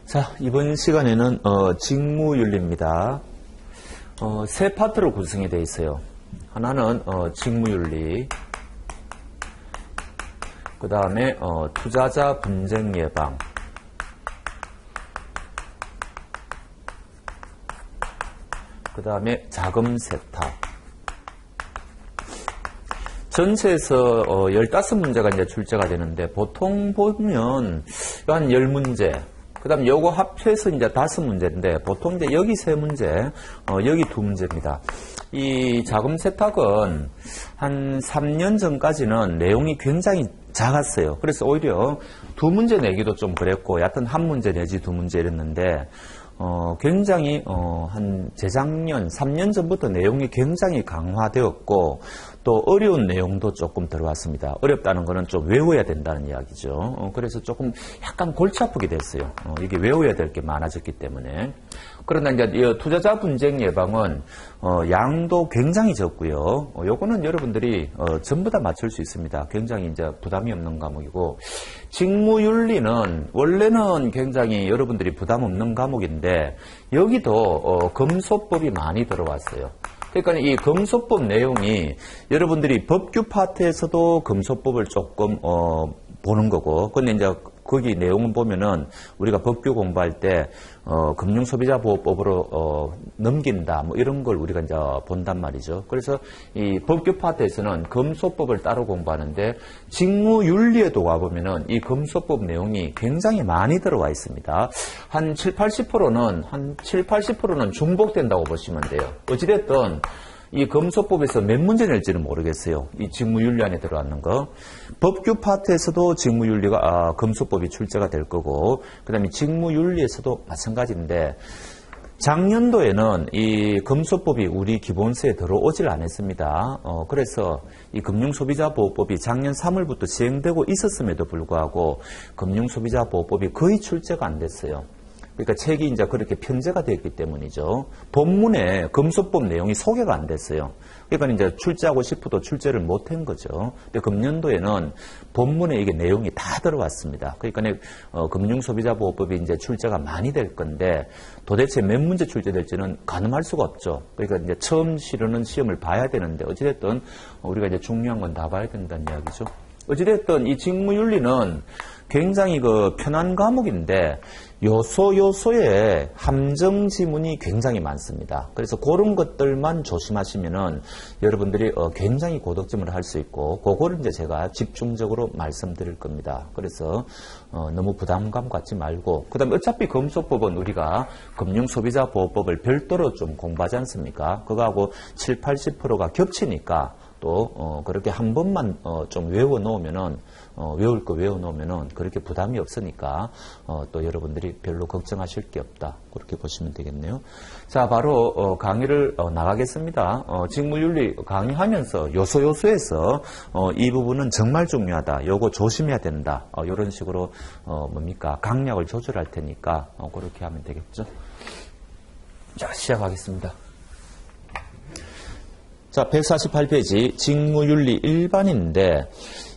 자, 이번 시간에는 직무윤리입니다. 세 파트로 구성이 되어 있어요. 하나는 직무윤리, 그 다음에 투자자 분쟁 예방, 그 다음에 자금 세탁. 전체에서 15문제가 이제 출제가 되는데, 보통 보면 한 10문제, 그 다음 요거 합해서 이제 5문제인데, 보통 이제 여기 3문제, 여기 2문제입니다. 이 자금 세탁은 한 3년 전까지는 내용이 굉장히 작았어요. 그래서 오히려 2문제 내기도 좀 그랬고, 얕은 1문제 내지 2문제 이랬는데, 굉장히, 한 재작년, 3년 전부터 내용이 굉장히 강화되었고, 또 어려운 내용도 조금 들어왔습니다. 어렵다는 거는 좀 외워야 된다는 이야기죠. 그래서 조금 약간 골치 아프게 됐어요. 이게 외워야 될 게 많아졌기 때문에. 그러나 이제 투자자 분쟁 예방은 양도 굉장히 적고요. 요거는 여러분들이 전부 다 맞출 수 있습니다. 굉장히 이제 부담이 없는 과목이고, 직무윤리는 원래는 굉장히 여러분들이 부담 없는 과목인데, 여기도 검소법이 많이 들어왔어요. 그러니까 이 검소법 내용이 여러분들이 법규 파트에서도 검소법을 조금 보는 거고, 근데 이제 거기 내용을 보면은 우리가 법규 공부할 때 금융소비자보호법으로 넘긴다 뭐 이런 걸 우리가 이제 본단 말이죠. 그래서 이 법규 파트에서는 검소법을 따로 공부하는데, 직무윤리에도 와보면은 이 검소법 내용이 굉장히 많이 들어와 있습니다. 한 70-80%는 중복된다고 보시면 돼요. 어찌됐든 이 검소법에서 몇 문제 낼지는 모르겠어요. 이 직무윤리 안에 들어왔는 거. 법규 파트에서도 직무윤리가 검소법이 출제가 될 거고, 그 다음에 직무윤리에서도 마찬가지인데, 작년도에는 이 검소법이 우리 기본서에 들어오질 않았습니다. 그래서 이 금융소비자보호법이 작년 3월부터 시행되고 있었음에도 불구하고 금융소비자보호법이 거의 출제가 안 됐어요. 그러니까 책이 이제 그렇게 편제가 되었기 때문이죠. 본문에 검소법 내용이 소개가 안 됐어요. 그러니까 이제 출제하고 싶어도 출제를 못한 거죠. 근데 금년도에는 본문에 이게 내용이 다 들어왔습니다. 그러니까 금융소비자보호법이 이제 출제가 많이 될 건데, 도대체 몇 문제 출제될지는 가늠할 수가 없죠. 그러니까 이제 처음 치르는 시험을 봐야 되는데, 어찌됐든 우리가 이제 중요한 건 다 봐야 된다는 이야기죠. 어찌됐든 이 직무윤리는 굉장히 편한 과목인데, 요소에 함정 지문이 굉장히 많습니다. 그래서 그런 것들만 조심하시면은 여러분들이 굉장히 고득점을 할 수 있고, 그거를 이제 제가 집중적으로 말씀드릴 겁니다. 그래서 너무 부담감 갖지 말고, 그 다음에 어차피 검소법은 우리가 금융소비자보호법을 별도로 좀 공부하지 않습니까? 그거하고 70-80%가 겹치니까, 또 그렇게 한 번만 좀 외워 놓으면은, 외울 거 외워 놓으면은 그렇게 부담이 없으니까 또 여러분들이 별로 걱정하실 게 없다, 그렇게 보시면 되겠네요. 자, 바로 강의를 나가겠습니다. 직무윤리 강의하면서 요소에서 이 부분은 정말 중요하다, 요거 조심해야 된다, 이런 식으로 강약을 조절할 테니까 그렇게 하면 되겠죠. 자, 시작하겠습니다. 자, 148페이지 직무윤리 일반인데,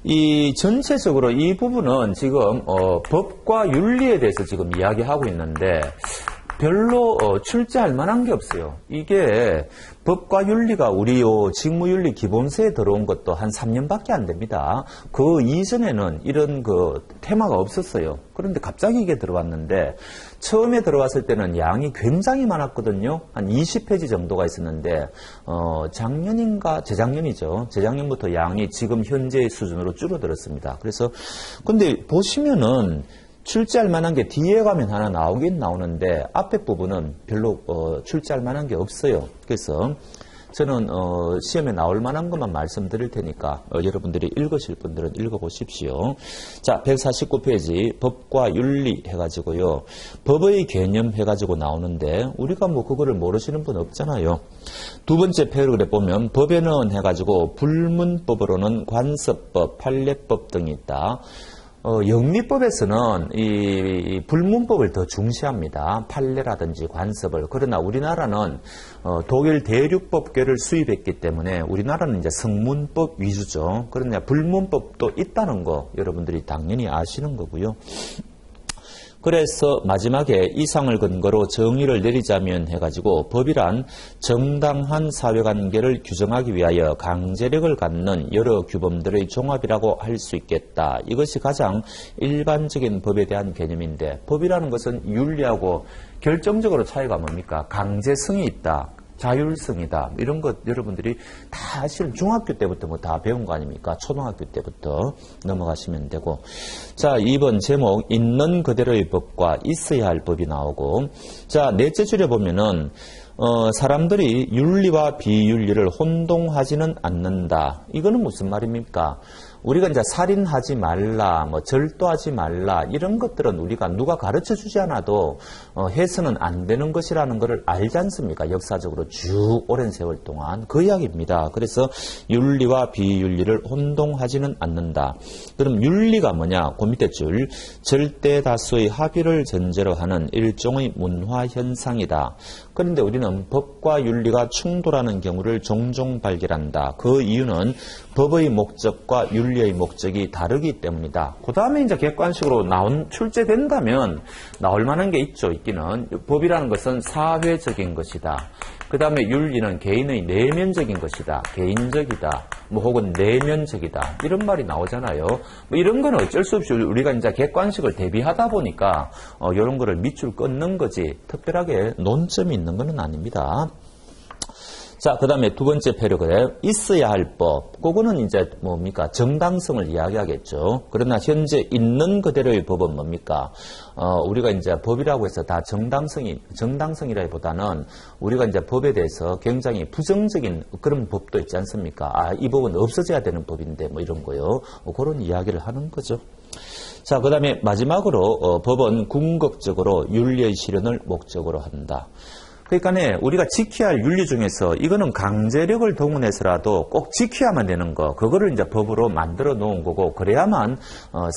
이 전체적으로 이 부분은 지금 법과 윤리에 대해서 지금 이야기하고 있는데, 별로 출제할 만한 게 없어요. 이게 법과 윤리가 우리 직무윤리 기본서에 들어온 것도 한 3년밖에 안 됩니다. 그 이전에는 이런 테마가 없었어요. 그런데 갑자기 이게 들어왔는데, 처음에 들어왔을 때는 양이 굉장히 많았거든요. 한 20페이지 정도가 있었는데, 작년인가 재작년이죠. 재작년부터 양이 지금 현재의 수준으로 줄어들었습니다. 그래서 근데 보시면은 출제할 만한 게 뒤에 가면 하나 나오긴 나오는데, 앞에 부분은 별로 출제할 만한 게 없어요. 그래서 저는 시험에 나올 만한 것만 말씀드릴 테니까 여러분들이 읽으실 분들은 읽어보십시오. 자, 149페이지 법과 윤리 해가지고요, 법의 개념 해가지고 나오는데, 우리가 그거를 모르시는 분 없잖아요. 두 번째 패러그래프 보면 법에는 해가지고 불문법으로는 관습법, 판례법 등이 있다. 영미법에서는 이 불문법을 더 중시합니다. 판례라든지 관습을. 그러나 우리나라는 독일 대륙법계를 수입했기 때문에 우리나라는 이제 성문법 위주죠. 그러나 불문법도 있다는 거 여러분들이 당연히 아시는 거고요. 그래서 마지막에 이상을 근거로 정의를 내리자면 해가지고 법이란 정당한 사회관계를 규정하기 위하여 강제력을 갖는 여러 규범들의 종합이라고 할 수 있겠다. 이것이 가장 일반적인 법에 대한 개념인데 법이라는 것은 윤리하고 결정적으로 차이가 뭡니까? 강제성이 있다. 자율성이다. 이런 것 여러분들이 다 사실 중학교 때부터 뭐 다 배운 거 아닙니까? 초등학교 때부터 넘어가시면 되고. 자, 2번 제목 있는 그대로의 법과 있어야 할 법이 나오고. 자, 넷째 줄에 보면은 사람들이 윤리와 비윤리를 혼동하지는 않는다. 이거는 무슨 말입니까? 우리가 이제 살인하지 말라, 뭐 절도하지 말라 이런 것들은 우리가 누가 가르쳐 주지 않아도 해서는 안 되는 것이라는 것을 알지 않습니까? 역사적으로 쭉 오랜 세월 동안 그 이야기입니다. 그래서 윤리와 비윤리를 혼동하지는 않는다. 그럼 윤리가 뭐냐? 그 밑에 줄 절대 다수의 합의를 전제로 하는 일종의 문화 현상이다. 그런데 우리는 법과 윤리가 충돌하는 경우를 종종 발견한다. 그 이유는 법의 목적과 윤리의 목적이 다르기 때문이다. 그 다음에 이제 객관식으로 출제된다면 나올 만한 게 있기는. 법이라는 것은 사회적인 것이다. 그 다음에 윤리는 개인의 내면적인 것이다. 개인적이다. 뭐 혹은 내면적이다. 이런 말이 나오잖아요. 뭐 이런 건 어쩔 수 없이 우리가 이제 객관식을 대비하다 보니까 이런 거를 밑줄 끊는 거지 특별하게 논점이 있는 건 아닙니다. 자, 그 다음에 두 번째 패러그래프, 있어야 할 법. 그거는 이제 뭡니까? 정당성을 이야기하겠죠. 그러나 현재 있는 그대로의 법은 뭡니까? 우리가 이제 법이라고 해서 다 정당성이라기보다는 우리가 이제 법에 대해서 굉장히 부정적인 그런 법도 있지 않습니까? 이 법은 없어져야 되는 법인데 뭐 이런 거요. 그런 이야기를 하는 거죠. 자, 그 다음에 마지막으로 법은 궁극적으로 윤리의 실현을 목적으로 한다. 그러니까 우리가 지켜야 할 윤리 중에서 이거는 강제력을 동원해서라도 꼭 지켜야만 되는 거, 그거를 이제 법으로 만들어 놓은 거고, 그래야만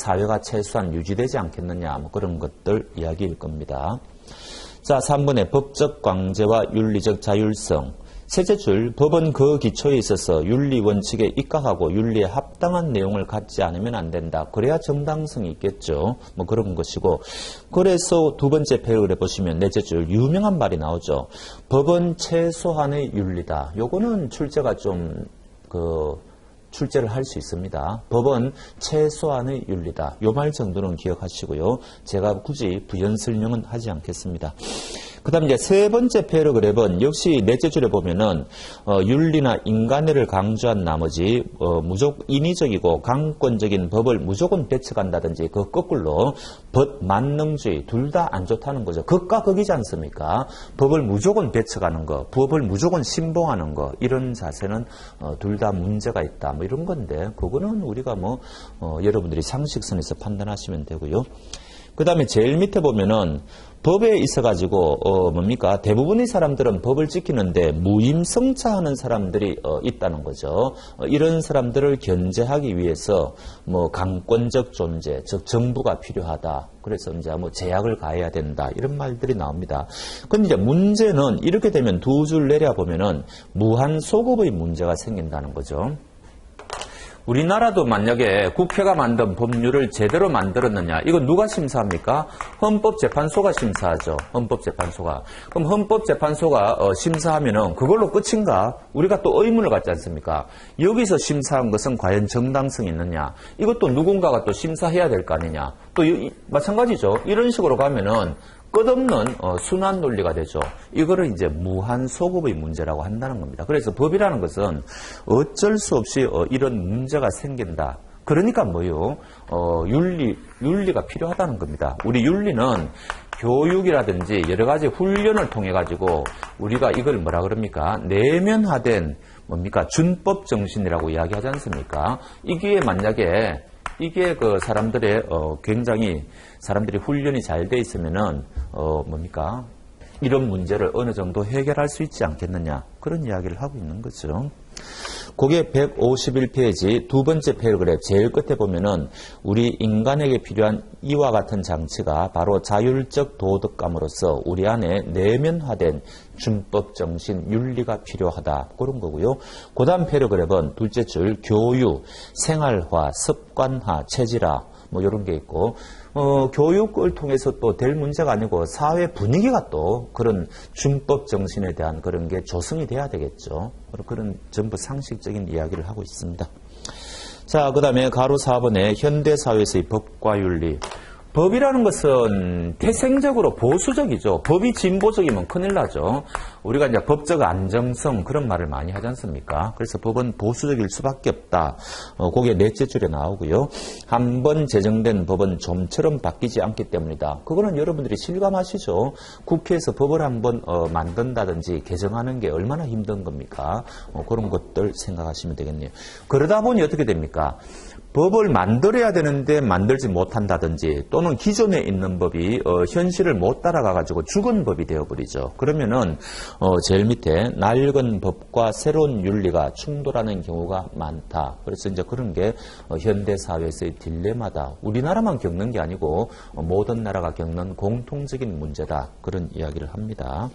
사회가 최소한 유지되지 않겠느냐, 뭐 그런 것들 이야기일 겁니다. 자, 3번의 법적 강제와 윤리적 자율성. 셋째 줄, 법은 그 기초에 있어서 윤리 원칙에 입각하고 윤리에 합당한 내용을 갖지 않으면 안 된다. 그래야 정당성이 있겠죠. 뭐 그런 것이고. 그래서 두 번째 패러그래프 보시면 넷째 줄, 유명한 말이 나오죠. 법은 최소한의 윤리다. 요거는 출제가 출제를 할 수 있습니다. 법은 최소한의 윤리다. 요 말 정도는 기억하시고요. 제가 굳이 부연 설명은 하지 않겠습니다. 그 다음 이제 세 번째 패러그래프는 역시 넷째 줄에 보면은, 윤리나 인간애를 강조한 나머지, 무조건 인위적이고 강권적인 법을 무조건 배척한다든지, 그 거꾸로 법 만능주의, 둘 다 안 좋다는 거죠. 극과 극이지 않습니까? 법을 무조건 배척하는 거, 법을 무조건 신봉하는 거, 이런 자세는, 둘 다 문제가 있다. 뭐 이런 건데, 그거는 우리가 여러분들이 상식선에서 판단하시면 되고요. 그 다음에 제일 밑에 보면은 법에 있어가지고 대부분의 사람들은 법을 지키는데 무임승차하는 사람들이 있다는 거죠. 이런 사람들을 견제하기 위해서 강권적 존재, 즉 정부가 필요하다. 그래서 이제 제약을 가해야 된다. 이런 말들이 나옵니다. 근데 이제 문제는 이렇게 되면 두 줄 내려보면은 무한 소급의 문제가 생긴다는 거죠. 우리나라도 만약에 국회가 만든 법률을 제대로 만들었느냐, 이건 누가 심사합니까? 헌법재판소가 심사하죠. 헌법재판소가. 그럼 헌법재판소가 심사하면은 그걸로 끝인가? 우리가 또 의문을 갖지 않습니까? 여기서 심사한 것은 과연 정당성이 있느냐? 이것도 누군가가 또 심사해야 될 거 아니냐? 또 마찬가지죠. 이런 식으로 가면은 끝없는 순환 논리가 되죠. 이거를 이제 무한 소급의 문제라고 한다는 겁니다. 그래서 법이라는 것은 어쩔 수 없이 이런 문제가 생긴다. 그러니까 윤리가 필요하다는 겁니다. 우리 윤리는 교육이라든지 여러 가지 훈련을 통해 가지고 우리가 이걸 뭐라 그럽니까? 내면화된 준법 정신이라고 이야기하지 않습니까? 이게 만약에 이게 사람들의 굉장히 사람들이 훈련이 잘 돼 있으면은 이런 문제를 어느 정도 해결할 수 있지 않겠느냐, 그런 이야기를 하고 있는 거죠. 그게 151페이지 두 번째 패러그래프 제일 끝에 보면은 우리 인간에게 필요한 이와 같은 장치가 바로 자율적 도덕감으로서 우리 안에 내면화된 준법 정신, 윤리가 필요하다. 그런 거고요. 그 다음 패러그래프는 둘째 줄 교육, 생활화, 습관화, 체질화 이런 게 있고, 교육을 통해서 또 될 문제가 아니고 사회 분위기가 또 그런 준법 정신에 대한 그런 게 조성이 돼야 되겠죠. 그런 전부 상식적인 이야기를 하고 있습니다. 자, 그 다음에 가로 4번에 현대사회에서의 법과 윤리. 법이라는 것은 태생적으로 보수적이죠. 법이 진보적이면 큰일 나죠. 우리가 이제 법적 안정성 그런 말을 많이 하지 않습니까? 그래서 법은 보수적일 수밖에 없다. 그게 넷째 줄에 나오고요. 한 번 제정된 법은 좀처럼 바뀌지 않기 때문이다. 그거는 여러분들이 실감하시죠. 국회에서 법을 한번 만든다든지 개정하는 게 얼마나 힘든 겁니까? 그런 것들 생각하시면 되겠네요. 그러다 보니 어떻게 됩니까? 법을 만들어야 되는데 만들지 못한다든지 또는 기존에 있는 법이 현실을 못 따라가가지고 죽은 법이 되어버리죠. 그러면은 제일 밑에 낡은 법과 새로운 윤리가 충돌하는 경우가 많다. 그래서 이제 그런 게 현대사회에서의 딜레마다. 우리나라만 겪는 게 아니고 모든 나라가 겪는 공통적인 문제다. 그런 이야기를 합니다.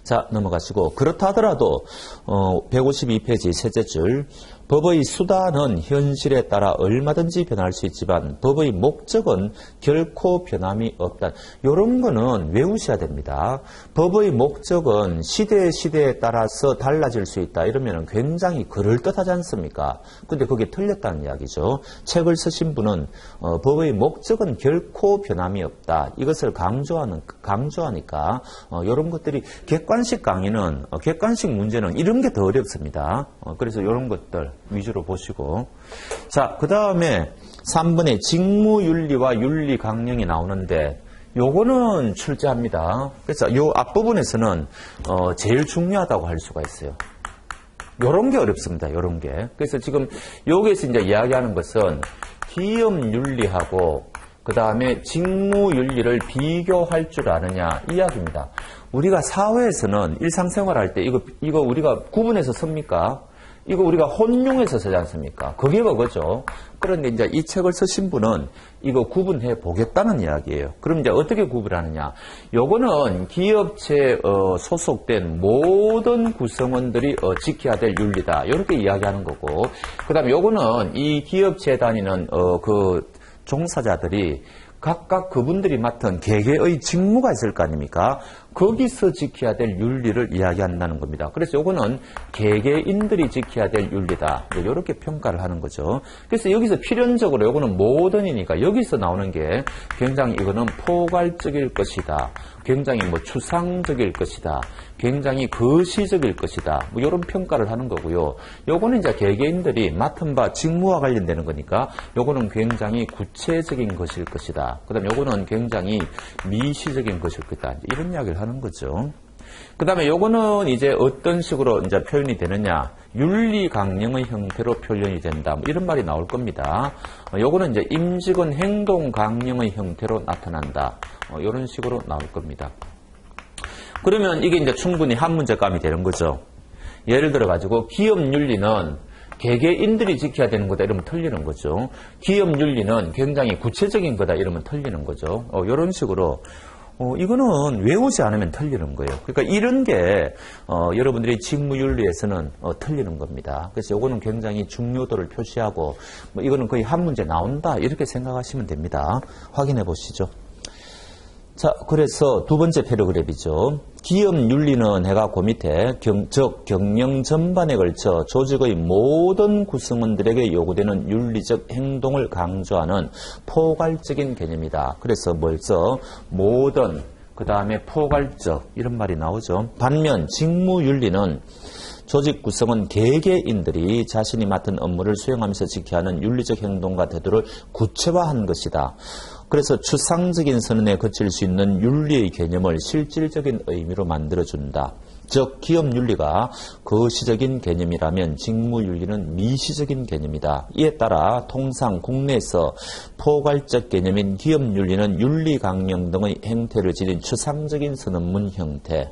자, 넘어가시고 그렇다 하더라도 152페이지 셋째 줄 법의 수단은 현실에 따라 얼마든지 변할 수 있지만 법의 목적은 결코 변함이 없다. 이런 거는 외우셔야 됩니다. 법의 목적은 시대에 따라서 달라질 수 있다. 이러면 굉장히 그럴듯하지 않습니까? 근데 그게 틀렸다는 이야기죠. 책을 쓰신 분은 법의 목적은 결코 변함이 없다. 이것을 강조하니까 이런 것들이 객관식 강의는 객관식 문제는 이런 게 더 어렵습니다. 그래서 이런 것들 위주로 보시고 자, 그 다음에 3번에 직무윤리와 윤리강령이 나오는데 요거는 출제합니다. 그래서 요 앞부분에서는 제일 중요하다고 할 수가 있어요. 요런 게 어렵습니다. 요런 게. 그래서 지금 여기에서 이제 이야기하는 것은 기업윤리하고 그 다음에 직무윤리를 비교할 줄 아느냐 이 이야기입니다. 우리가 사회에서는 일상생활 할 때 이거 우리가 구분해서 씁니까? 이거 우리가 혼용해서 쓰지 않습니까? 그게 그거죠. 그런데 이제 이 책을 쓰신 분은 이거 구분해 보겠다는 이야기예요. 그럼 이제 어떻게 구분하느냐? 요거는 기업체에 소속된 모든 구성원들이 지켜야 될 윤리다. 이렇게 이야기하는 거고. 그 다음에 요거는 이 기업체에 다니는 그 종사자들이 각각 그분들이 맡은 개개의 직무가 있을 거 아닙니까? 거기서 지켜야 될 윤리를 이야기한다는 겁니다. 그래서 요거는 개개인들이 지켜야 될 윤리다. 이렇게 평가를 하는 거죠. 그래서 여기서 필연적으로 요거는 모던이니까 여기서 나오는 게 굉장히 이거는 포괄적일 것이다. 굉장히 추상적일 것이다. 굉장히 거시적일 것이다. 이런 평가를 하는 거고요. 요거는 이제 개개인들이 맡은 바 직무와 관련되는 거니까 요거는 굉장히 구체적인 것일 것이다. 그 다음에 요거는 굉장히 미시적인 것일 것이다. 이런 이야기를 하는 거죠. 그 다음에 요거는 이제 어떤 식으로 이제 표현이 되느냐. 윤리강령의 형태로 표현이 된다. 이런 말이 나올 겁니다. 요거는 이제 임직원 행동강령의 형태로 나타난다. 이런 식으로 나올 겁니다. 그러면 이게 이제 충분히 한 문제감이 되는 거죠. 예를 들어 가지고 기업 윤리는 개개인들이 지켜야 되는 거다 이러면 틀리는 거죠. 기업 윤리는 굉장히 구체적인 거다 이러면 틀리는 거죠. 이런 식으로 이거는 외우지 않으면 틀리는 거예요. 그러니까 이런 게 여러분들이 직무윤리에서는 틀리는 겁니다. 그래서 이거는 굉장히 중요도를 표시하고 이거는 거의 한 문제 나온다 이렇게 생각하시면 됩니다. 확인해 보시죠. 자, 그래서 두 번째 패러그래프이죠. 기업 윤리는 해가 밑에 즉 경영 전반에 걸쳐 조직의 모든 구성원들에게 요구되는 윤리적 행동을 강조하는 포괄적인 개념이다. 그래서 벌써 모든 그 다음에 포괄적 이런 말이 나오죠. 반면 직무윤리는 조직 구성원 개개인들이 자신이 맡은 업무를 수행하면서 지켜야 하는 윤리적 행동과 태도를 구체화한 것이다. 그래서 추상적인 선언에 거칠 수 있는 윤리의 개념을 실질적인 의미로 만들어준다. 즉 기업윤리가 거시적인 개념이라면 직무윤리는 미시적인 개념이다. 이에 따라 통상 국내에서 포괄적 개념인 기업윤리는 윤리강령 등의 행태를 지닌 추상적인 선언문 형태,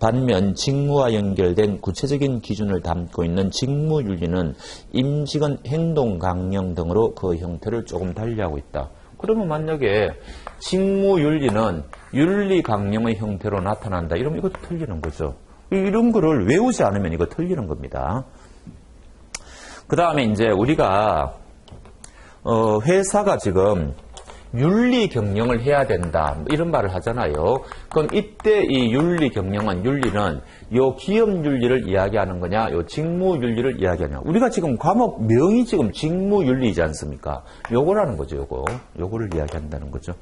반면 직무와 연결된 구체적인 기준을 담고 있는 직무윤리는 임직원 행동강령 등으로 그 형태를 조금 달리하고 있다. 그러면 만약에 직무윤리는 윤리강령의 형태로 나타난다. 이러면 이것도 틀리는 거죠. 이런 거를 외우지 않으면 이거 틀리는 겁니다. 그 다음에 이제 우리가 회사가 지금 윤리 경영을 해야 된다. 이런 말을 하잖아요. 그럼 이때 이 윤리는 요 기업 윤리를 이야기하는 거냐, 요 직무 윤리를 이야기하냐. 우리가 지금 과목 명이 지금 직무 윤리이지 않습니까? 요거라는 거죠, 요거를 이야기한다는 거죠.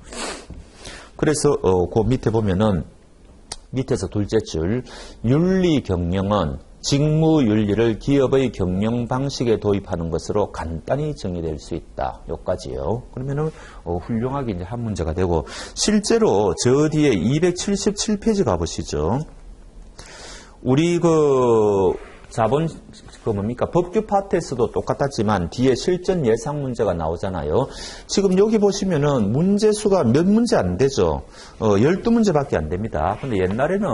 그래서 그 밑에 보면은 밑에서 둘째 줄 윤리 경영은 직무 윤리를 기업의 경영 방식에 도입하는 것으로 간단히 정의될 수 있다. 여기까지요. 그러면은 훌륭하게 이제 한 문제가 되고, 실제로 저 뒤에 277페이지 가보시죠. 우리 자본 뭡니까? 법규 파트에서도 똑같았지만 뒤에 실전 예상 문제가 나오잖아요. 지금 여기 보시면은 문제 수가 몇 문제 안 되죠. 12문제밖에 안 됩니다. 근데 옛날에는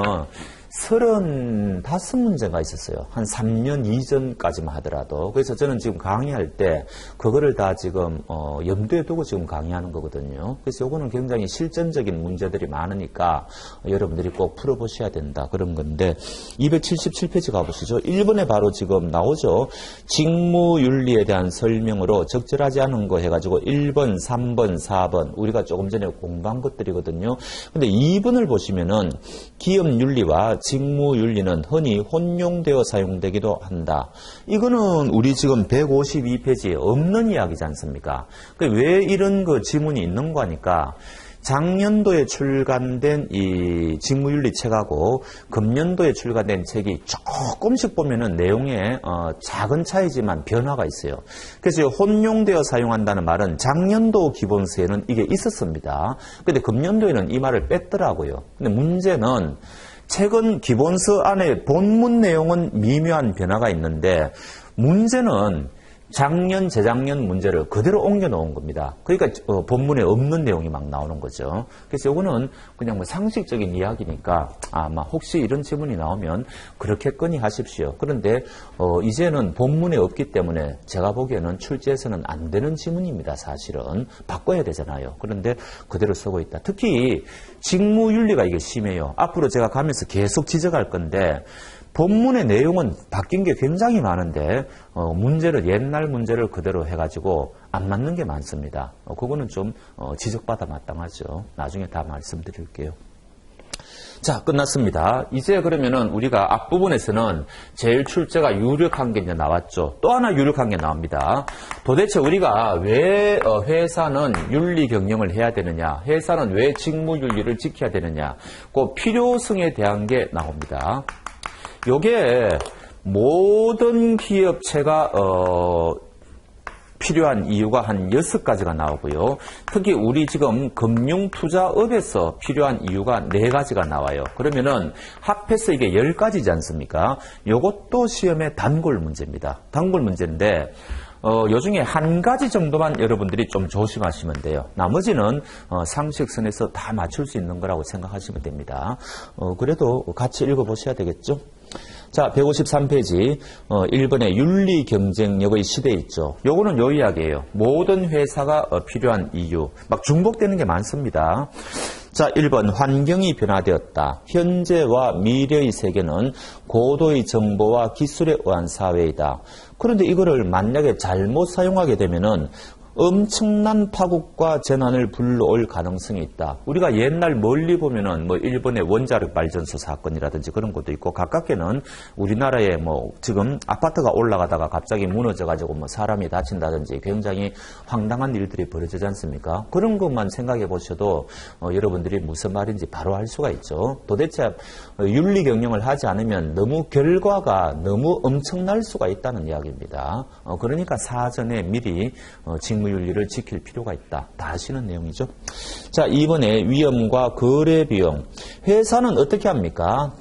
35문제가 있었어요. 한 3년 이전까지만 하더라도. 그래서 저는 지금 강의할 때 그거를 다 지금 염두에 두고 지금 강의하는 거거든요. 그래서 요거는 굉장히 실전적인 문제들이 많으니까 여러분들이 꼭 풀어보셔야 된다. 그런 건데 277페이지 가보시죠. 1번에 바로 지금 나오죠. 직무윤리에 대한 설명으로 적절하지 않은 거 해가지고 1번, 3번, 4번 우리가 조금 전에 공부한 것들이거든요. 근데 2번을 보시면은 기업윤리와 직무윤리는 흔히 혼용되어 사용되기도 한다. 이거는 우리 지금 152페이지에 없는 이야기지 않습니까? 왜 이런 지문이 있는 거니까 작년도에 출간된 이 직무윤리 책하고 금년도에 출간된 책이 조금씩 보면은 내용에 작은 차이지만 변화가 있어요. 그래서 혼용되어 사용한다는 말은 작년도 기본서에는 이게 있었습니다. 근데 금년도에는 이 말을 뺐더라고요. 근데 문제는 책은 기본서 안에 본문 내용은 미묘한 변화가 있는데 문제는 작년, 재작년 문제를 그대로 옮겨 놓은 겁니다. 그러니까 본문에 없는 내용이 막 나오는 거죠. 그래서 이거는 그냥 상식적인 이야기니까 아마 혹시 이런 질문이 나오면 그렇게건히 하십시오. 그런데 이제는 본문에 없기 때문에 제가 보기에는 출제해서는 안 되는 지문입니다. 사실은 바꿔야 되잖아요. 그런데 그대로 쓰고 있다. 특히 직무윤리가 이게 심해요. 앞으로 제가 가면서 계속 지적할 건데 본문의 내용은 바뀐 게 굉장히 많은데 옛날 문제를 그대로 해가지고 안 맞는 게 많습니다. 그거는 좀 지적받아 마땅하죠. 나중에 다 말씀드릴게요. 자, 끝났습니다. 이제 그러면은 우리가 앞부분에서는 제일 출제가 유력한 게 이제 나왔죠. 또 하나 유력한 게 나옵니다. 도대체 우리가 왜 회사는 윤리 경영을 해야 되느냐, 회사는 왜 직무윤리를 지켜야 되느냐, 그 필요성에 대한 게 나옵니다. 요게 모든 기업체가 필요한 이유가 한 6가지가 나오고요. 특히 우리 지금 금융투자업에서 필요한 이유가 4가지가 나와요. 그러면은 합해서 이게 10가지지 않습니까? 요것도 시험의 단골 문제입니다. 단골 문제인데 요 중에 한 가지 정도만 여러분들이 좀 조심하시면 돼요. 나머지는 상식선에서 다 맞출 수 있는 거라고 생각하시면 됩니다. 그래도 같이 읽어보셔야 되겠죠? 자, 153페이지 1번에 윤리 경쟁력의 시대 있죠. 요거는 요 이야기예요. 모든 회사가 필요한 이유. 막 중복되는 게 많습니다. 자, 1번 환경이 변화되었다. 현재와 미래의 세계는 고도의 정보와 기술에 의한 사회이다. 그런데 이거를 만약에 잘못 사용하게 되면은 엄청난 파국과 재난을 불러올 가능성이 있다. 우리가 옛날 멀리 보면은 일본의 원자력 발전소 사건이라든지 그런 것도 있고, 가깝게는 우리나라에 지금 아파트가 올라가다가 갑자기 무너져가지고 사람이 다친다든지 굉장히 황당한 일들이 벌어지지 않습니까? 그런 것만 생각해 보셔도 여러분들이 무슨 말인지 바로 알 수가 있죠. 도대체 윤리 경영을 하지 않으면 너무 결과가 너무 엄청날 수가 있다는 이야기입니다. 그러니까 사전에 미리 직무윤리를 지킬 필요가 있다. 다 아시는 내용이죠. 자, 2번에 위험과 거래 비용. 회사는 어떻게 합니까?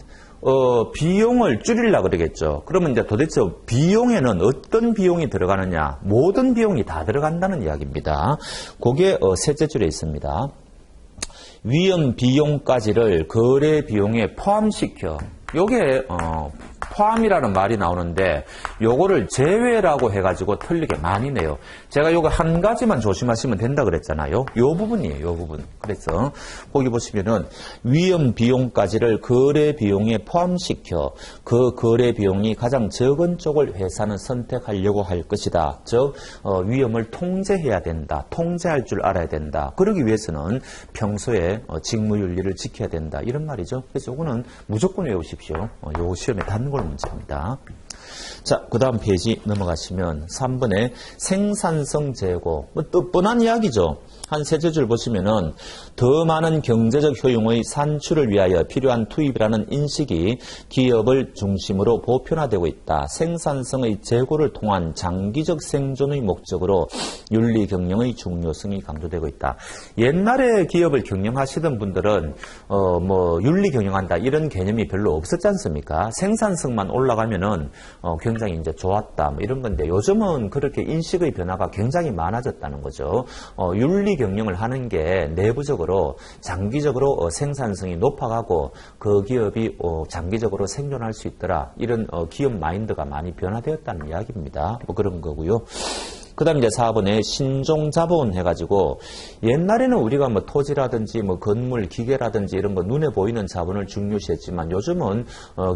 비용을 줄이려고 그러겠죠. 그러면 이제 도대체 비용에는 어떤 비용이 들어가느냐? 모든 비용이 다 들어간다는 이야기입니다. 그게 셋째 줄에 있습니다. 위험 비용까지를 거래 비용에 포함시켜. 요게 포함이라는 말이 나오는데 요거를 제외라고 해가지고 틀리게 많이 내요. 제가 요거 한 가지만 조심하시면 된다 그랬잖아요. 요 부분이에요. 요 부분. 그래서 거기 보시면은 위험 비용까지를 거래 비용에 포함시켜 그 거래 비용이 가장 적은 쪽을 회사는 선택하려고 할 것이다. 즉 위험을 통제해야 된다. 통제할 줄 알아야 된다. 그러기 위해서는 평소에 직무윤리를 지켜야 된다. 이런 말이죠. 그래서 요거는 무조건 외우십시오. 요 시험에 단골 문제입니다. 자, 그 다음 페이지 넘어가시면 3번에 생산성 제고. 또 뻔한 이야기죠. 한 세 줄 보시면은 더 많은 경제적 효용의 산출을 위하여 필요한 투입이라는 인식이 기업을 중심으로 보편화되고 있다. 생산성의 제고를 통한 장기적 생존의 목적으로 윤리 경영의 중요성이 강조되고 있다. 옛날에 기업을 경영하시던 분들은 윤리 경영한다 이런 개념이 별로 없었지 않습니까? 생산성만 올라가면은 굉장히 이제 좋았다 뭐 이런 건데 요즘은 그렇게 인식의 변화가 굉장히 많아졌다는 거죠. 윤리 경영을 하는 게 내부적으로 장기적으로 생산성이 높아가고 그 기업이 장기적으로 생존할 수 있더라. 이런 기업 마인드가 많이 변화되었다는 이야기입니다. 뭐 그런 거고요. 그 다음에 이제 4번에 신종자본 해가지고 옛날에는 우리가 뭐 토지라든지 뭐 건물, 기계라든지 이런 거 눈에 보이는 자본을 중요시했지만 요즘은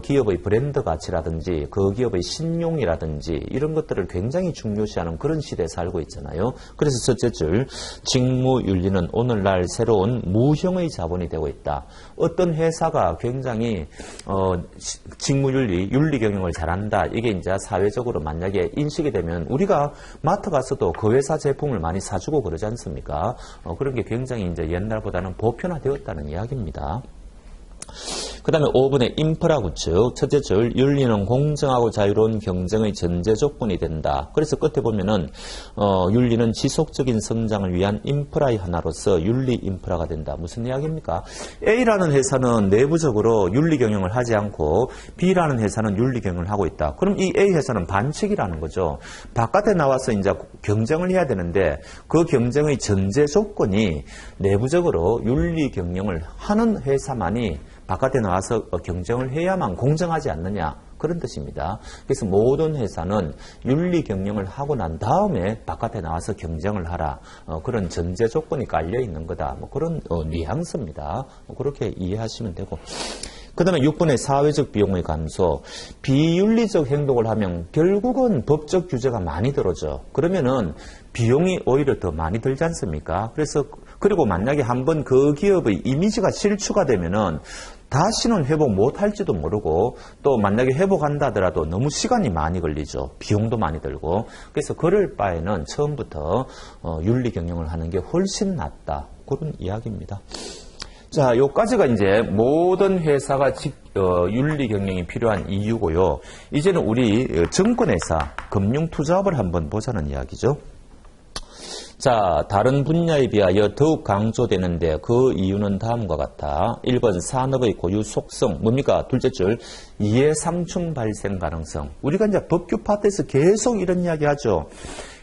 기업의 브랜드 가치라든지 그 기업의 신용이라든지 이런 것들을 굉장히 중요시하는 그런 시대에 살고 있잖아요. 그래서 첫째 줄 직무윤리는 오늘날 새로운 무형의 자본이 되고 있다. 어떤 회사가 굉장히 직무윤리, 윤리 경영을 잘한다. 이게 이제 사회적으로 만약에 인식이 되면 우리가 마트 가서도 그 회사 제품을 많이 사주고 그러지 않습니까? 그런 게 굉장히 이제 옛날보다는 보편화되었다는 이야기입니다. 그 다음에 5번의 인프라 구축. 첫째 줄, 윤리는 공정하고 자유로운 경쟁의 전제 조건이 된다. 그래서 끝에 보면은, 윤리는 지속적인 성장을 위한 인프라의 하나로서 윤리 인프라가 된다. 무슨 이야기입니까? A라는 회사는 내부적으로 윤리 경영을 하지 않고 B라는 회사는 윤리 경영을 하고 있다. 그럼 이 A 회사는 반칙이라는 거죠. 바깥에 나와서 이제 경쟁을 해야 되는데 그 경쟁의 전제 조건이 내부적으로 윤리 경영을 하는 회사만이 바깥에 나와서 경쟁을 해야만 공정하지 않느냐 그런 뜻입니다. 그래서 모든 회사는 윤리 경영을 하고 난 다음에 바깥에 나와서 경쟁을 하라. 그런 전제 조건이 깔려 있는 거다. 뭐 그런 뉘앙스입니다. 그렇게 이해하시면 되고. 그 다음에 6번의 사회적 비용의 감소. 비윤리적 행동을 하면 결국은 법적 규제가 많이 들어져. 그러면은 비용이 오히려 더 많이 들지 않습니까? 그리고 만약에 한번 그 기업의 이미지가 실추가 되면은 다시는 회복 못할지도 모르고 또 만약에 회복한다 하더라도 너무 시간이 많이 걸리죠. 비용도 많이 들고. 그래서 그럴 바에는 처음부터 윤리 경영을 하는 게 훨씬 낫다. 그런 이야기입니다. 자, 요까지가 이제 모든 회사가 윤리 경영이 필요한 이유고요. 이제는 우리 증권회사, 금융투자업을 한번 보자는 이야기죠. 자, 다른 분야에 비하여 더욱 강조되는데 그 이유는 다음과 같다. 1번 산업의 고유 속성. 뭡니까? 둘째 줄 이해 상충 발생 가능성. 우리가 이제 법규 파트에서 계속 이런 이야기 하죠.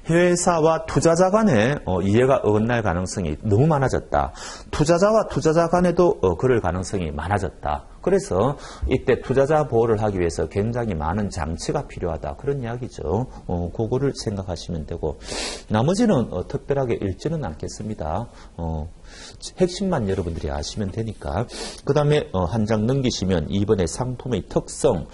회사와 투자자 간에 이해가 어긋날 가능성이 너무 많아졌다. 투자자와 투자자 간에도 그럴 가능성이 많아졌다. 그래서 이때 투자자 보호를 하기 위해서 굉장히 많은 장치가 필요하다. 그런 이야기죠. 그거를 생각하시면 되고 나머지는 특별하게 읽지는 않겠습니다. 핵심만 여러분들이 아시면 되니까. 그 다음에 한 장 넘기시면 2번의 상품의 특성.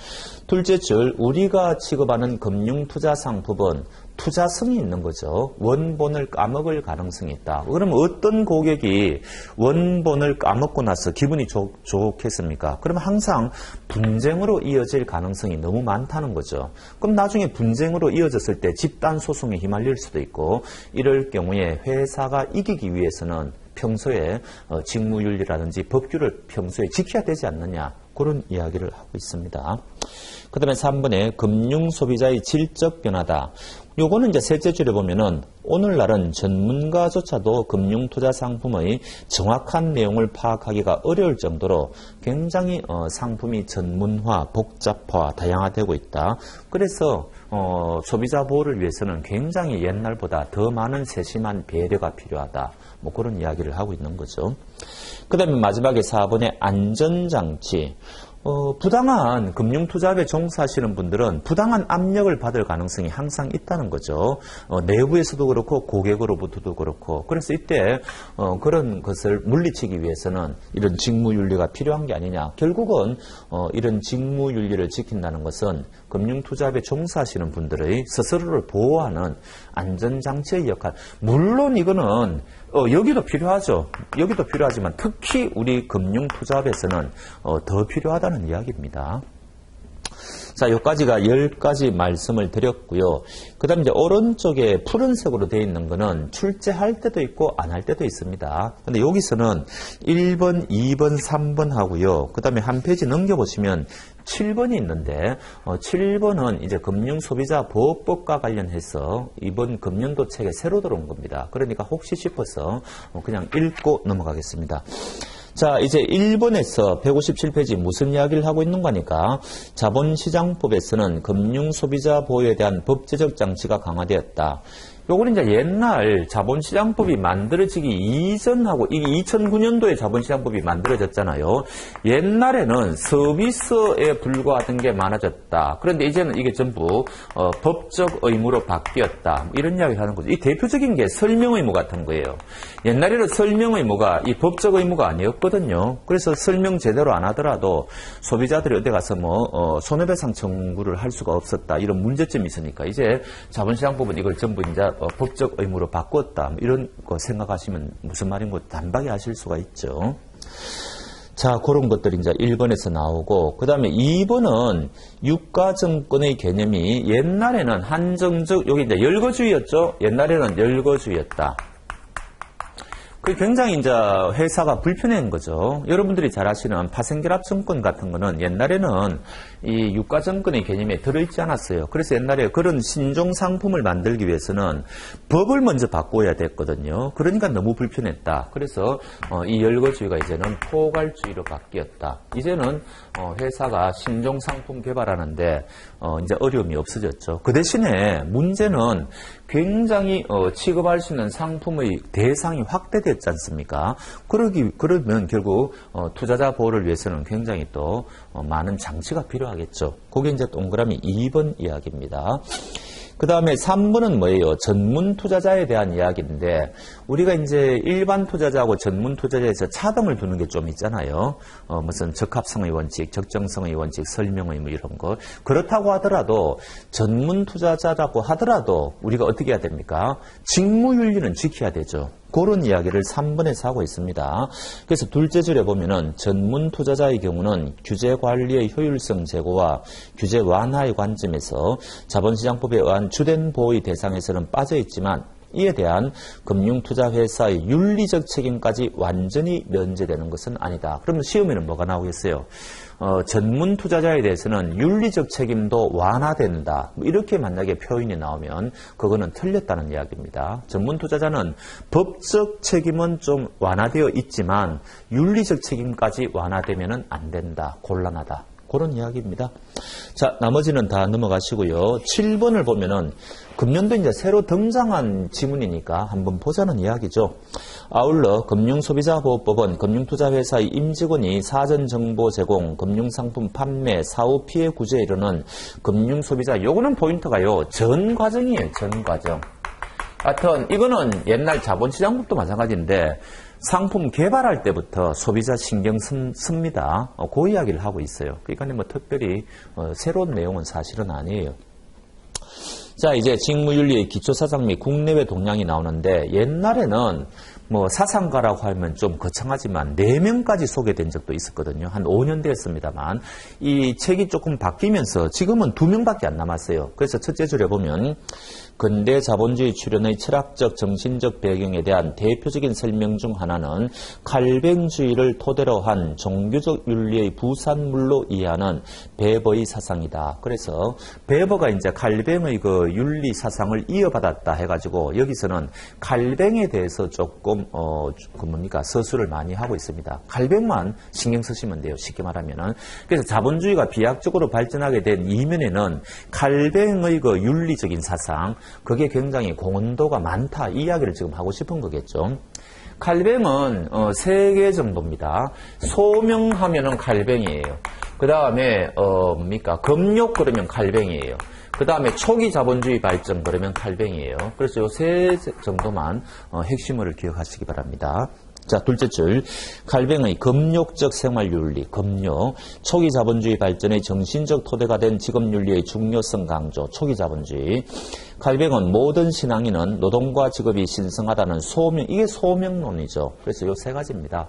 둘째 줄 우리가 취급하는 금융투자 상품은 투자성이 있는 거죠. 원본을 까먹을 가능성이 있다. 그러면 어떤 고객이 원본을 까먹고 나서 기분이 좋겠습니까? 그러면 항상 분쟁으로 이어질 가능성이 너무 많다는 거죠. 그럼 나중에 분쟁으로 이어졌을 때 집단 소송에 휘말릴 수도 있고 이럴 경우에 회사가 이기기 위해서는 평소에 직무윤리라든지 법규를 평소에 지켜야 되지 않느냐 그런 이야기를 하고 있습니다. 그 다음에 3번에 금융소비자의 질적 변화다. 요거는 이제 셋째 줄에 보면은 오늘날은 전문가조차도 금융투자 상품의 정확한 내용을 파악하기가 어려울 정도로 굉장히 상품이 전문화, 복잡화, 다양화되고 있다. 그래서 소비자 보호를 위해서는 굉장히 옛날보다 더 많은 세심한 배려가 필요하다. 뭐 그런 이야기를 하고 있는 거죠. 그 다음에 마지막에 4번의 안전장치. 부당한 금융투자업에 종사하시는 분들은 부당한 압력을 받을 가능성이 항상 있다는 거죠. 내부에서도 그렇고 고객으로부터도 그렇고. 그래서 이때 그런 것을 물리치기 위해서는 이런 직무윤리가 필요한 게 아니냐. 결국은 이런 직무윤리를 지킨다는 것은 금융투자업에 종사하시는 분들의 스스로를 보호하는 안전장치의 역할. 물론 이거는 여기도 필요하죠. 여기도 필요하지만 특히 우리 금융투자업에서는 더 필요하다는 이야기입니다. 자, 여기까지가 10가지 말씀을 드렸고요. 그 다음에 이제 오른쪽에 푸른색으로 되어 있는 거는 출제할 때도 있고 안 할 때도 있습니다. 근데 여기서는 1번, 2번, 3번 하고요. 그 다음에 한 페이지 넘겨보시면 7번이 있는데 7번은 이제 금융소비자보호법과 관련해서 이번 금년도 책에 새로 들어온 겁니다. 그러니까 혹시 싶어서 그냥 읽고 넘어가겠습니다. 자, 이제 1번에서 157페이지 무슨 이야기를 하고 있는 거니까 자본시장법에서는 금융소비자 보호에 대한 법제적 장치가 강화되었다. 요거는 이제 옛날 자본시장법이 만들어지기 이전하고 이게 2009년도에 자본시장법이 만들어졌잖아요. 옛날에는 서비스에 불과하던 게 많아졌다. 그런데 이제는 이게 전부 법적 의무로 바뀌었다. 이런 이야기를 하는 거죠. 이 대표적인 게 설명 의무 같은 거예요. 옛날에는 설명 의무가 이 법적 의무가 아니었거든요. 그래서 설명 제대로 안 하더라도 소비자들이 어디 가서 손해배상 청구를 할 수가 없었다. 이런 문제점이 있으니까 이제 자본시장법은 이걸 전부 이제 법적 의무로 바꿨다. 이런 거 생각하시면 무슨 말인 거 단박에 아실 수가 있죠. 자, 그런 것들이 이제 1번에서 나오고, 그 다음에 2번은 유가증권의 개념이 옛날에는 한정적, 여기 이제 열거주의였죠? 옛날에는 열거주의였다. 그 굉장히 이제 회사가 불편한 거죠. 여러분들이 잘 아시는 파생결합증권 같은 거는 옛날에는 이 유가증권의 개념에 들어있지 않았어요. 그래서 옛날에 그런 신종 상품을 만들기 위해서는 법을 먼저 바꿔야 됐거든요. 그러니까 너무 불편했다. 그래서 이 열거주의가 이제는 포괄주의로 바뀌었다. 이제는 회사가 신종 상품 개발하는데 이제 어려움이 없어졌죠. 그 대신에 문제는 굉장히 취급할 수 있는 상품의 대상이 확대됐지 않습니까? 그러면 결국 투자자 보호를 위해서는 굉장히 또 많은 장치가 필요하겠죠. 그게 이제 동그라미 2번 이야기입니다. 그 다음에 3번은 뭐예요? 전문 투자자에 대한 이야기인데, 우리가 이제 일반 투자자하고 전문 투자자에서 차등을 두는 게 좀 있잖아요. 무슨 적합성의 원칙, 적정성의 원칙, 설명의 뭐 이런 거. 그렇다고 하더라도, 전문 투자자라고 하더라도, 우리가 어떻게 해야 됩니까? 직무윤리는 지켜야 되죠. 그런 이야기를 3번에서 하고 있습니다. 그래서 둘째 줄에 보면은 전문 투자자의 경우는 규제 관리의 효율성 제고와 규제 완화의 관점에서 자본시장법에 의한 주된 보호의 대상에서는 빠져 있지만 이에 대한 금융투자회사의 윤리적 책임까지 완전히 면제되는 것은 아니다. 그러면 시험에는 뭐가 나오겠어요? 전문 투자자에 대해서는 윤리적 책임도 완화된다. 이렇게 만약에 표현이 나오면 그거는 틀렸다는 이야기입니다. 전문 투자자는 법적 책임은 좀 완화되어 있지만 윤리적 책임까지 완화되면 안 된다. 곤란하다. 그런 이야기입니다. 자, 나머지는 다 넘어가시고요. 7번을 보면은 금년도 이제 새로 등장한 지문이니까 한번 보자는 이야기죠. 아울러 금융소비자보호법은 금융투자회사의 임직원이 사전정보 제공, 금융상품 판매, 사후 피해 구제에 이르는 금융소비자, 요거는 포인트가요. 전 과정이에요. 전 과정. 하여튼 이거는 옛날 자본시장법도 마찬가지인데 상품 개발할 때부터 소비자 신경 씁니다. 그 이야기를 하고 있어요. 그러니까 뭐 특별히 새로운 내용은 사실은 아니에요. 자, 이제 직무윤리의 기초사상 및 국내외 동향이 나오는데 옛날에는 뭐 사상가라고 하면 좀 거창하지만 4명까지 소개된 적도 있었거든요. 한 5년 되었습니다만 이 책이 조금 바뀌면서 지금은 2명밖에 안 남았어요. 그래서 첫째 줄에 보면 근대 자본주의 출현의 철학적 정신적 배경에 대한 대표적인 설명 중 하나는 칼뱅주의를 토대로 한 종교적 윤리의 부산물로 이해하는 베버의 사상이다. 그래서 베버가 이제 칼뱅의 그 윤리 사상을 이어받았다 해가지고 여기서는 칼뱅에 대해서 조금 서술을 많이 하고 있습니다. 칼뱅만 신경 쓰시면 돼요. 쉽게 말하면은. 그래서 자본주의가 비약적으로 발전하게 된 이면에는 칼뱅의 그 윤리적인 사상, 그게 굉장히 공헌도가 많다. 이 이야기를 지금 하고 싶은 거겠죠. 칼뱅은 3개 정도입니다. 소명하면은 칼뱅이에요. 그 다음에 뭡니까? 금욕 그러면 칼뱅이에요. 그 다음에 초기 자본주의 발전 그러면 칼뱅이에요. 그래서 요 세 정도만 핵심어를 기억하시기 바랍니다. 자, 둘째 줄, 칼뱅의 금욕적 생활윤리, 금욕, 초기 자본주의 발전의 정신적 토대가 된 직업윤리의 중요성 강조, 초기 자본주의. 칼뱅은 모든 신앙인은 노동과 직업이 신성하다는 소명, 이게 소명론이죠. 그래서 요 세 가지입니다.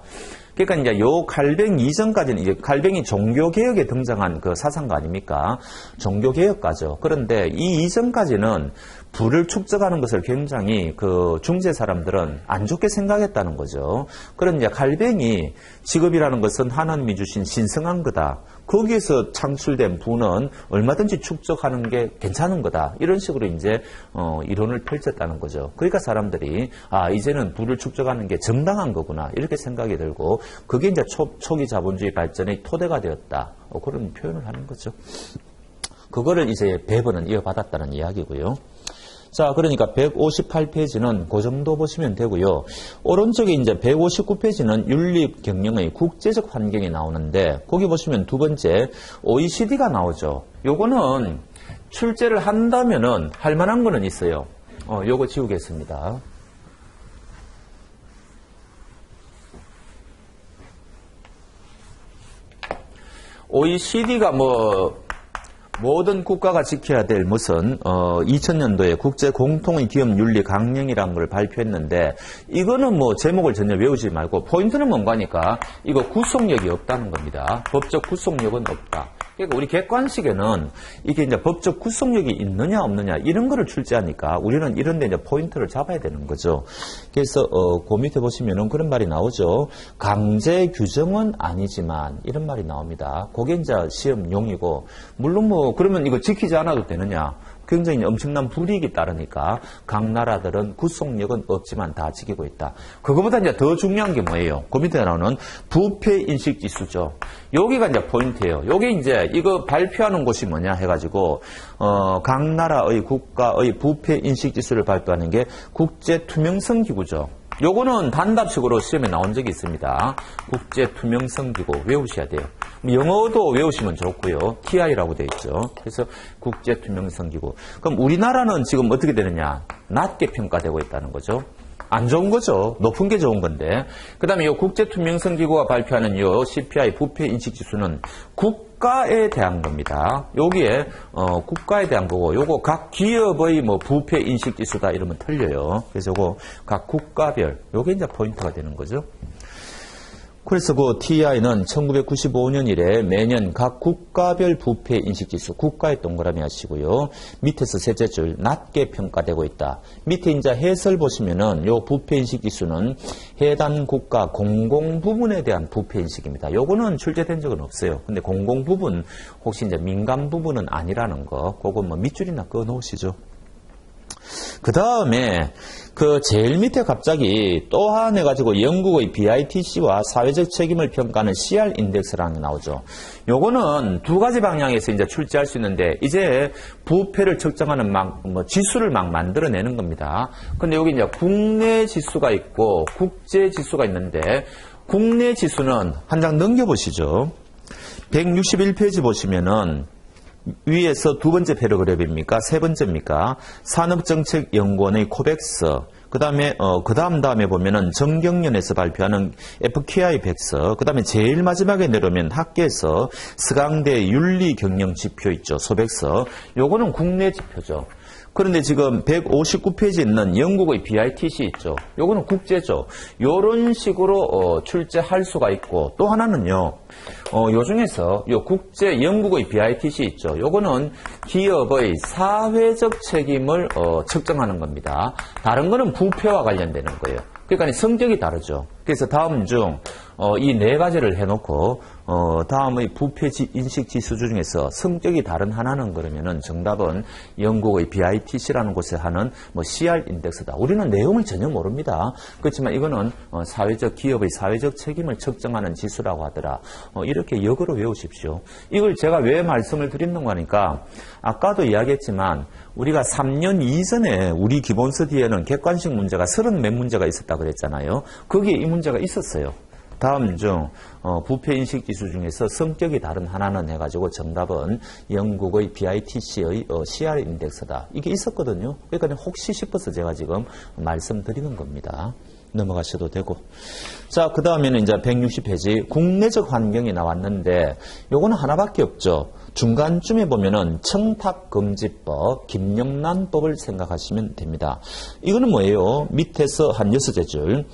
그러니까 이제 요 칼뱅 이전까지는 이제 칼뱅이 종교개혁에 등장한 그 사상가 아닙니까? 종교개혁가죠. 그런데 이 이전까지는 부를 축적하는 것을 굉장히 그 중세 사람들은 안 좋게 생각했다는 거죠. 그런 이제 칼뱅이 직업이라는 것은 하나님이 주신 신성한 거다. 거기에서 창출된 부는 얼마든지 축적하는 게 괜찮은 거다. 이런 식으로 이제 이론을 펼쳤다는 거죠. 그러니까 사람들이 이제는 부를 축적하는 게 정당한 거구나 이렇게 생각이 들고 그게 이제 초기 자본주의 발전의 토대가 되었다. 그런 표현을 하는 거죠. 그거를 이제 베버는 이어받았다는 이야기고요. 자, 그러니까 158페이지는 그 정도 보시면 되고요. 오른쪽에 이제 159페이지는 윤리 경영의 국제적 환경이 나오는데 거기 보시면 두 번째 OECD가 나오죠. 요거는 출제를 한다면은 할 만한 거는 있어요. 요거 지우겠습니다. OECD가 모든 국가가 지켜야 될 무슨 2000년도에 국제 공통의 기업 윤리 강령이라는 걸 발표했는데 이거는 제목을 전혀 외우지 말고 포인트는 뭔가니까 이거 구속력이 없다는 겁니다. 법적 구속력은 없다. 그러니까 우리 객관식에는 이게 이제 법적 구속력이 있느냐 없느냐 이런 거를 출제하니까 우리는 이런 데 이제 포인트를 잡아야 되는 거죠. 그래서 그 밑에 보시면은 그런 말이 나오죠. 강제 규정은 아니지만 이런 말이 나옵니다. 그게 이제 시험용이고 물론 그러면 이거 지키지 않아도 되느냐? 굉장히 엄청난 불이익이 따르니까 각 나라들은 구속력은 없지만 다 지키고 있다. 그거보다 이제 더 중요한 게 뭐예요? 그 밑에 나오는 부패 인식 지수죠. 여기가 이제 포인트예요. 여기 이제 이거 발표하는 곳이 뭐냐 해가지고 각 나라의 국가의 부패 인식 지수를 발표하는 게 국제 투명성 기구죠. 요거는 단답식으로 시험에 나온 적이 있습니다. 국제투명성기구 외우셔야 돼요. 영어도 외우시면 좋고요. TI라고 되어 있죠. 그래서 국제투명성기구. 그럼 우리나라는 지금 어떻게 되느냐? 낮게 평가되고 있다는 거죠. 안 좋은 거죠. 높은 게 좋은 건데. 그 다음에 이 국제투명성기구가 발표하는 이 CPI 부패인식지수는 국가에 대한 겁니다. 여기에 국가에 대한 거고 요거 각 기업의 부패인식지수다 이러면 틀려요. 그래서 요거 각 국가별 요게 이제 포인트가 되는 거죠. 그래서 그 TI는 1995년 이래 매년 각 국가별 부패 인식지수, 국가에 동그라미 하시고요. 밑에서 셋째 줄, 낮게 평가되고 있다. 밑에 이제 해설 보시면은 요 부패 인식지수는 해당 국가 공공부문에 대한 부패 인식입니다. 요거는 출제된 적은 없어요. 근데 공공부문, 혹시 이제 민간 부분은 아니라는 거, 그거 밑줄이나 꺼 놓으시죠. 그 다음에 그 제일 밑에 갑자기 또 하나 해가지고 영국의 BITC와 사회적 책임을 평가하는 CR 인덱스라는 게 나오죠. 요거는 두 가지 방향에서 이제 출제할 수 있는데 이제 부패를 측정하는 지수를 만들어내는 겁니다. 근데 여기 이제 국내 지수가 있고 국제 지수가 있는데 국내 지수는 한 장 넘겨보시죠. 161페이지 보시면은 위에서 두 번째 패러그래프입니까? 세 번째입니까? 산업정책연구원의 코백서. 그 다음에, 다음에 보면은 정경련에서 발표하는 FQI 백서. 그 다음에 제일 마지막에 내려오면 학계에서 서강대 윤리경영지표 있죠. 소백서. 요거는 국내 지표죠. 그런데 지금 159페이지에 있는 영국의 BITC 있죠. 요거는 국제죠. 요런 식으로 출제할 수가 있고 또 하나는요. 요 중에서 요 국제 영국의 BITC 있죠. 요거는 기업의 사회적 책임을 측정하는 겁니다. 다른 거는 부패와 관련되는 거예요. 그러니까 성격이 다르죠. 그래서 다음 중 이 네 가지를 해놓고 다음의 부패 인식 지수 중에서 성격이 다른 하나는 그러면은 정답은 영국의 BITC라는 곳에 하는 CR 인덱스다. 우리는 내용을 전혀 모릅니다. 그렇지만 이거는 사회적 기업의 사회적 책임을 측정하는 지수라고 하더라. 이렇게 역으로 외우십시오. 이걸 제가 왜 말씀을 드리는 거니까 아까도 이야기했지만 우리가 3년 이전에 우리 기본서 뒤에는 객관식 문제가 30몇 문제가 있었다고 그랬잖아요. 거기에 이 문제가 있었어요. 다음 중 부패인식 지수 중에서 성격이 다른 하나는 해가지고 정답은 영국의 BITC의 CR 인덱스다. 이게 있었거든요. 그러니까 혹시 싶어서 제가 지금 말씀드리는 겁니다. 넘어가셔도 되고. 자, 그 다음에는 이제 160페이지 국내적 환경이 나왔는데 요거는 하나밖에 없죠. 중간쯤에 보면은 청탁금지법, 김영란법을 생각하시면 됩니다. 이거는 뭐예요? 밑에서 한 6줄.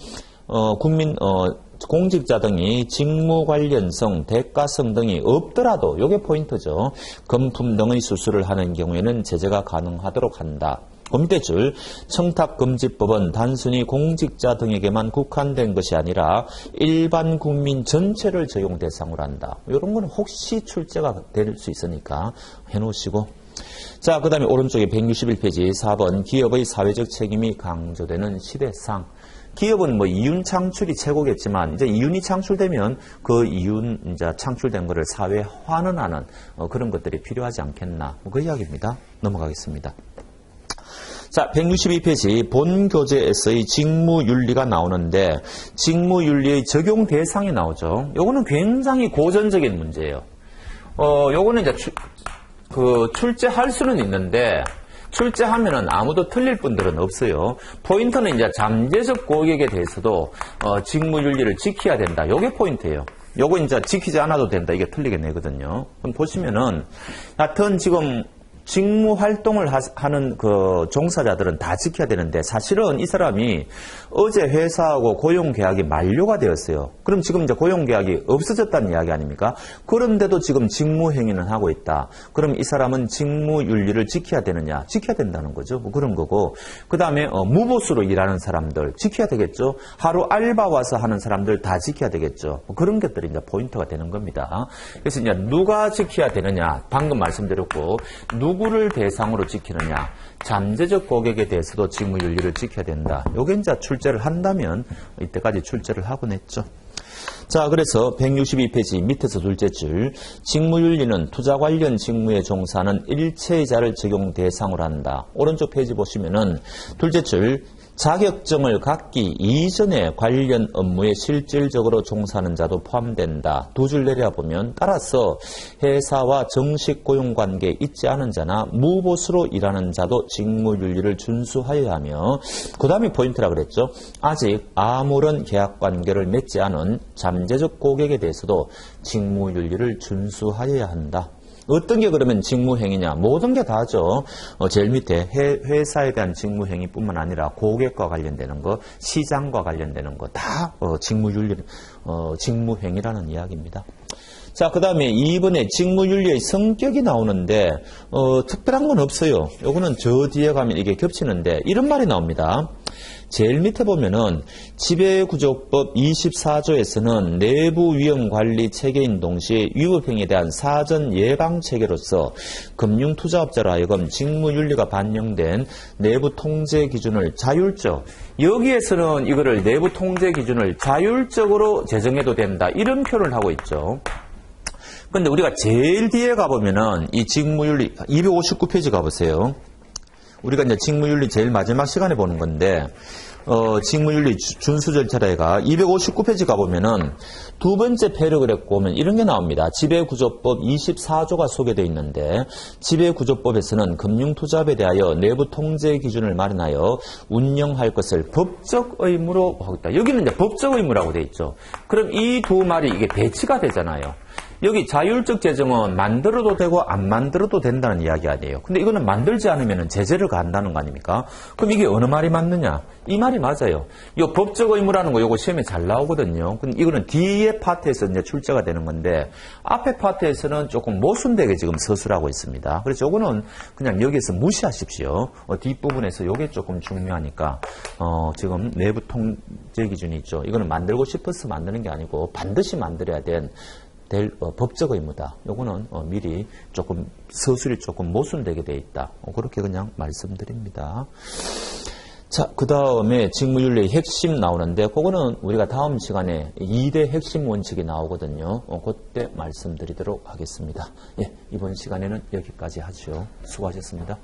공직자 등이 직무 관련성, 대가성 등이 없더라도 요게 포인트죠. 금품 등의 수수를 하는 경우에는 제재가 가능하도록 한다. 그 밑에 줄 청탁금지법은 단순히 공직자 등에게만 국한된 것이 아니라 일반 국민 전체를 적용 대상으로 한다. 이런 건 혹시 출제가 될 수 있으니까 해놓으시고. 자, 그 다음에 오른쪽에 161페이지 4번 기업의 사회적 책임이 강조되는 시대상. 기업은 뭐 이윤 창출이 최고겠지만 이제 이윤이 창출되면 그 이윤 이제 창출된 거를 사회에 환원하는 그런 것들이 필요하지 않겠나. 그 이야기입니다. 넘어가겠습니다. 자, 162페이지 본 교재에서의 직무윤리가 나오는데 직무윤리의 적용 대상이 나오죠. 요거는 굉장히 고전적인 문제예요. 요거는 이제 출제할 수는 있는데 출제하면은 아무도 틀릴 분들은 없어요. 포인트는 이제 잠재적 고객에 대해서도 직무윤리를 지켜야 된다. 요게 포인트예요. 요거 이제 지키지 않아도 된다. 이게 틀리게 내거든요. 그럼 보시면은 하여튼 지금 직무 활동을 하는 그 종사자들은 다 지켜야 되는데 사실은 이 사람이 어제 회사하고 고용계약이 만료가 되었어요. 그럼 지금 이제 고용계약이 없어졌다는 이야기 아닙니까? 그런데도 지금 직무행위는 하고 있다. 그럼 이 사람은 직무윤리를 지켜야 되느냐? 지켜야 된다는 거죠. 뭐 그런 거고. 그 다음에 무보수로 일하는 사람들 지켜야 되겠죠. 하루 알바 와서 하는 사람들 다 지켜야 되겠죠. 뭐 그런 것들이 이제 포인트가 되는 겁니다. 그래서 이제 누가 지켜야 되느냐? 방금 말씀드렸고 누구를 대상으로 지키느냐? 잠재적 고객에 대해서도 직무윤리를 지켜야 된다. 요게 이제 출제를 한다면 이때까지 출제를 하곤 했죠. 자, 그래서 162페이지 밑에서 둘째 줄 직무윤리는 투자 관련 직무에 종사하는 일체의자를 적용 대상으로 한다. 오른쪽 페이지 보시면은 둘째 줄 자격증을 갖기 이전에 관련 업무에 실질적으로 종사하는 자도 포함된다. 두 줄 내려보면 따라서 회사와 정식 고용관계에 있지 않은 자나 무보수로 일하는 자도 직무윤리를 준수하여야 하며 그 다음에 포인트라 그랬죠. 아직 아무런 계약관계를 맺지 않은 잠재적 고객에 대해서도 직무윤리를 준수하여야 한다. 어떤 게 그러면 직무행위냐? 모든 게 다죠. 제일 밑에 회사에 대한 직무행위뿐만 아니라 고객과 관련되는 거, 시장과 관련되는 거 다 직무행위라는 이야기입니다. 자, 그 다음에 2번에 직무윤리의 성격이 나오는데 특별한 건 없어요. 요거는 저 뒤에 가면 이게 겹치는데 이런 말이 나옵니다. 제일 밑에 보면은 지배구조법 24조에서는 내부 위험 관리 체계인 동시에 위법행위에 대한 사전 예방 체계로서 금융투자업자로 하여금 직무윤리가 반영된 내부 통제 기준을 자율적, 여기에서는 이거를 내부 통제 기준을 자율적으로 제정해도 된다. 이런 표현을 하고 있죠. 근데 우리가 제일 뒤에 가보면은 이 직무윤리 259페이지 가보세요. 우리가 이제 직무윤리 제일 마지막 시간에 보는 건데 직무윤리 준수 절차가 259페이지 가보면은 두 번째 패러그래프 보면 이런 게 나옵니다. 지배구조법 24조가 소개되어 있는데 지배구조법에서는 금융투자업에 대하여 내부 통제 기준을 마련하여 운영할 것을 법적 의무로 하고 있다. 여기는 이제 법적 의무라고 되어 있죠. 그럼 이 두 말이 이게 배치가 되잖아요. 여기 자율적 제정은 만들어도 되고 안 만들어도 된다는 이야기 아니에요. 근데 이거는 만들지 않으면 제재를 가한다는 거 아닙니까? 그럼 이게 어느 말이 맞느냐? 이 말이 맞아요. 이 법적 의무라는 거 이거 시험에 잘 나오거든요. 근데 이거는 뒤에 파트에서 이제 출제가 되는 건데 앞에 파트에서는 조금 모순되게 지금 서술하고 있습니다. 그래서 이거는 그냥 여기에서 무시하십시오. 뒷부분에서 이게 조금 중요하니까 지금 내부 통제 기준이 있죠. 이거는 만들고 싶어서 만드는 게 아니고 반드시 만들어야 될 법적 의무다. 요거는 미리 조금 서술이 조금 모순되게 돼 있다. 그렇게 그냥 말씀드립니다. 자, 그 다음에 직무윤리의 핵심 나오는데 그거는 우리가 다음 시간에 2대 핵심 원칙이 나오거든요. 그때 말씀드리도록 하겠습니다. 예, 이번 시간에는 여기까지 하죠. 수고하셨습니다.